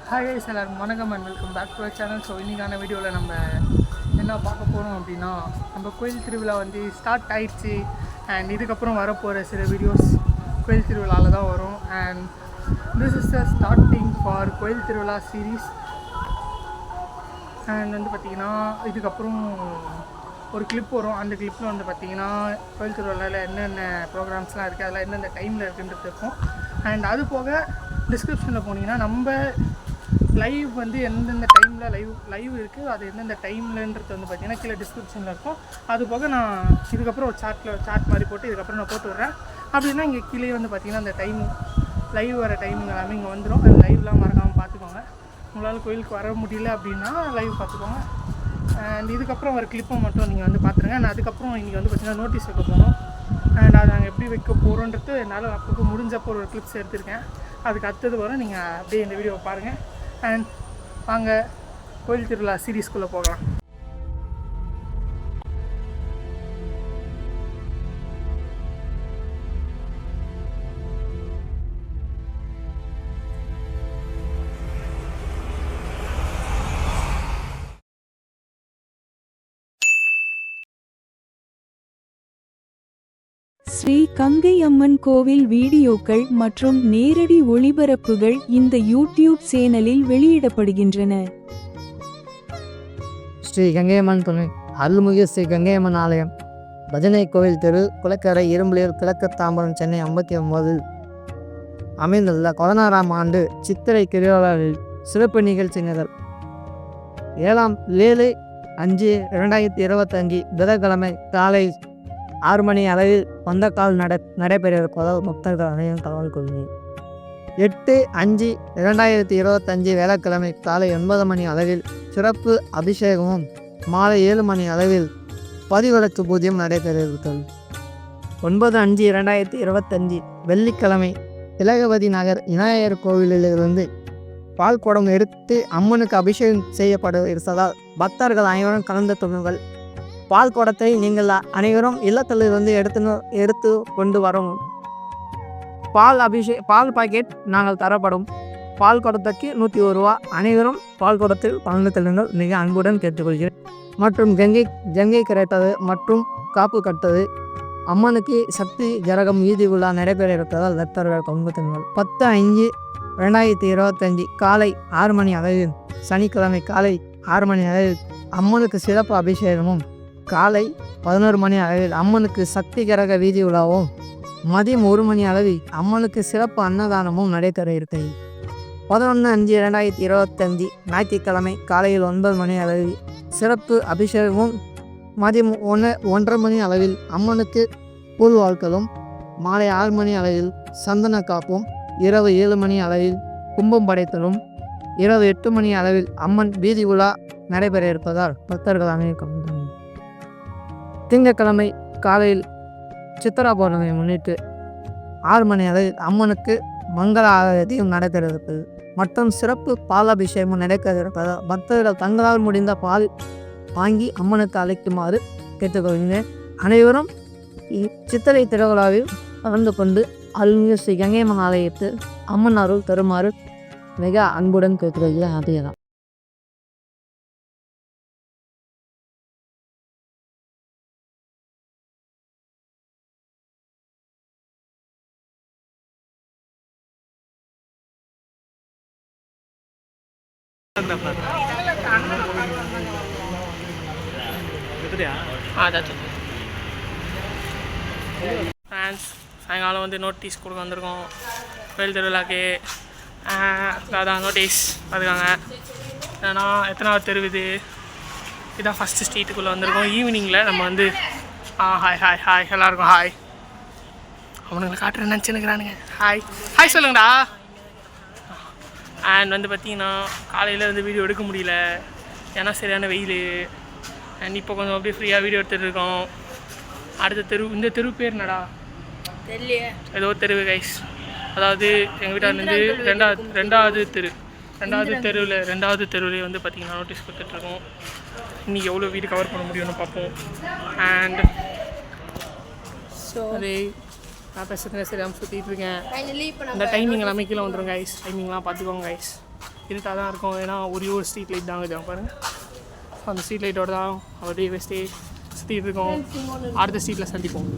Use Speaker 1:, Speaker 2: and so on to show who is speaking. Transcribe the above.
Speaker 1: Hi guys, எல்லாருக்கும் வணக்கம் and welcome back to our channel. So இன்றைக்கான வீடியோவில் நம்ம என்ன பார்க்க போகிறோம் அப்படின்னா, நம்ம கோயில் திருவிழா வந்து ஸ்டார்ட் ஆயிடுச்சு. அண்ட் இதுக்கப்புறம் வரப்போகிற சில வீடியோஸ் கோயில் திருவிழாவில் தான் வரும். And this is the starting for கோயில் திருவிழா சீரீஸ். அண்ட் வந்து பார்த்திங்கன்னா இதுக்கப்புறம் ஒரு கிளிப் வரும். அந்த கிளிப்பில் வந்து பார்த்திங்கன்னா கோயில் திருவிழாவில் என்னென்ன ப்ரோக்ராம்ஸ்லாம் இருக்குது, அதில் எந்தெந்த டைமில் இருக்குன்றது இருக்கும். அண்ட் அது போக டிஸ்கிரிப்ஷனில் போனீங்கன்னா நம்ம லைவ் வந்து எந்தெந்த டைமில் லைவ் இருக்குது, அது எந்தெந்த டைம்லன்றது வந்து பார்த்திங்கன்னா கீழே டிஸ்கிரிப்ஷனில் இருக்கும். அது போக நான் இதுக்கப்புறம் ஒரு சார்ட் மாதிரி போட்டு இதுக்கப்புறம் நான் போட்டு விட்றேன். அப்படின்னா இங்கே கீழே வந்து பார்த்திங்கன்னா அந்த டைம் லைவ் வர டைமிங் எல்லாமே இங்கே வந்துடும். அந்த லைவ்லாம் மறக்காமல் பார்த்துக்கோங்க. உங்களால் கோயிலுக்கு வர முடியல அப்படின்னா லைவ் பார்த்துக்கோங்க. அண்ட் இதுக்கப்புறம் ஒரு கிளிப்பை மட்டும் நீங்கள் வந்து பார்த்துருங்க. நான் அதுக்கப்புறம் இன்றைக்கி வந்து பார்த்திங்கன்னா நோட்டீஸ் வைக்க போகணும். அண்ட் அதை நாங்கள் எப்படி வைக்க போகிறோன்றது என்னால் அப்பப்போ முடிஞ்சப்போ ஒரு கிளிப்ஸ் எடுத்திருக்கேன். அதுக்கு அடுத்தது வரும். நீங்கள் அப்படியே இந்த வீடியோவை பாருங்கள். அண்ட் வாங்க கோயில் திருவிழா சீரீஸ்குள்ளே போகலாம்.
Speaker 2: ஸ்ரீ கங்கை அம்மன் கோவில் வீடியோக்கள் மற்றும் நேரடி ஒளிபரப்புகள் இந்த யூடியூப் சேனலில் வெளியிடப்படுகின்றன.
Speaker 3: ஸ்ரீ கங்கையம்மன் துணை அருள்மிகு ஸ்ரீ கங்கையம்மன் ஆலயம், பஜனை கோவில் தெரு, குளக்கரை, இரும்புலியூர், கிழக்கு தாம்பரம், சென்னை 59 அமைந்துள்ள 16ஆம் ஆண்டு சித்திரை திருவிழாவில் சிறப்பு நிகழ்ச்சி நிரல் 7/5/2025 புதன்கிழமை காலை 6 மணி அளவில் பந்தக்கால் நடைபெறுவதால் பக்தர்கள் அனைவரும் தகவல் கொள்கிறேன். 8/5/2025 வியாழக்கிழமை காலை 9 மணி அளவில் சிறப்பு அபிஷேகமும் மாலை 7 மணி அளவில் பதிவிளக்கு பூஜையும் நடைபெறுகிறது. 9/5/2025 வெள்ளிக்கிழமை திலகவதி நகர் விநாயகர் கோவிலிலிருந்து பால் குடம் எடுத்து அம்மனுக்கு அபிஷேகம் செய்யப்பட இருப்பதால் பக்தர்கள் அனைவரும் கலந்து கொள்ளுங்கள். பால் குடத்தை நீங்கள் அனைவரும் இல்லத்திலிருந்து எடுத்து கொண்டு வரணும். பால் பாக்கெட் நாங்கள் தரப்படும். பால் குடத்துக்கு 101 ரூபா. அனைவரும் பால் குடத்தில் கலந்து கொள்ளுங்கள். மிக அன்புடன் கேட்டுக்கொள்கிறேன். மற்றும் கங்கை கிடைத்தது மற்றும் காப்பு கட்டது அம்மனுக்கு சக்தி ஜரகம் வீதி விழா நடைபெற இருப்பதால் பக்தர்கள் கலந்து கொள்ளுங்கள். 10/5/2025 காலை 6 மணி அளவில் சனிக்கிழமை காலை 6 மணி அளவில் அம்மனுக்கு சிறப்பு அபிஷேகமும், காலை 11 மணி அளவில் அம்மனுக்கு சக்தி கரக வீதி விழாவும், மதியம் 1 மணி அளவில் அம்மனுக்கு சிறப்பு அன்னதானமும் நடைபெற இருக்கிறது. 11/5/2025 ஞாயிற்றுக்கிழமை காலையில் 9 மணி அளவில் சிறப்பு அபிஷேகமும், மதியம் 1:30 மணி அளவில் அம்மனுக்கு பூல் வாழ்க்கலும், மாலை 6 மணி அளவில் சந்தன காப்பும், இரவு 7 மணி அளவில் கும்பம் படைத்தலும், இரவு 8 மணி அளவில் அம்மன் வீதி விழா நடைபெற இருப்பதால் பக்தர்கள் அனைவரும் திங்கட்கிழமை காலையில் சித்திரா பௌர்ணமியை முன்னிட்டு 6 மணி அளவில் அம்மனுக்கு மங்கள ஆரதியும் நடைபெறுகிறது மற்றும் சிறப்பு பாலாபிஷேகமும் நடைபெறுவதால் பக்தர்கள் தங்களால் முடிந்த பால் வாங்கி அம்மனுக்கு அழைக்குமாறு கேட்டுக்கொள்கிறேன். அனைவரும் சித்திரை திருவிழாவில் கலந்து கொண்டு அருள்மிகு ஸ்ரீ கங்கையம்மன் ஆலயத்தில் அம்மன் அருள் தருமாறு மிக அன்புடன் கேட்கிறேன். அதேதான்.
Speaker 1: ஃப்ரெண்ட்ஸ், சாயங்காலம் வந்து நோட்டீஸ் கொடுக்க வந்திருக்கோம் கோயில் திருவிழாக்கு. அதான் நோட்டீஸ் பார்த்துக்காங்க. ஏன்னா எத்தனாவது தெரு இதான் ஃபஸ்ட்டு ஸ்ட்ரீட்டுக்குள்ளே வந்திருக்கோம். ஈவினிங்கில் நம்ம வந்து ஹாய் எல்லாருக்கும் ஹாய். அவனுங்களை காட்டுறேன் நினச்சினுக்கிறானுங்க. ஹாய் சொல்லுங்கடா. அண்ட் வந்து பார்த்திங்கன்னா காலையில் வந்து வீடியோ எடுக்க முடியல, ஏன்னா சரியான வெயில். அண்ட் இப்போ கொஞ்சம் அப்படியே ஃப்ரீயாக வீடியோ எடுத்துகிட்டு இருக்கோம். அடுத்த இந்த தெரு பேர் என்னடா தெரியலையே, ஏதோ தெருவு கைஸ். அதாவது எங்கள் வீட்டார்லேருந்து ரெண்டாவது தெருவிலே வந்து பார்த்திங்கன்னா நோட்டீஸ் கொடுத்துட்ருக்கோம். இன்றைக்கி எவ்வளோ வீடு கவர் பண்ண முடியும்னு பார்ப்போம். அண்ட் அதே நான் பேசுகிறேன். சரி, சுற்றிட்டு இருக்கேன். இந்த டைமிங் எல்லாமே கீழே வந்துடும் கைஸ். டைமிங்லாம் பார்த்துக்கோங்க கைஸ். இருட்டாக தான் இருக்கும். ஏன்னா ஒரே ஒரு ஸ்ட்ரீட் லைட் தான் இருக்குது பாருங்கள். அந்த ஸ்ட்ரீட் லைட்டோட தான் அப்படியே ஸ்டே சுற்றிட்டு இருக்கோம். அடுத்த ஸ்ட்ரீட்டில் சந்திப்போம்.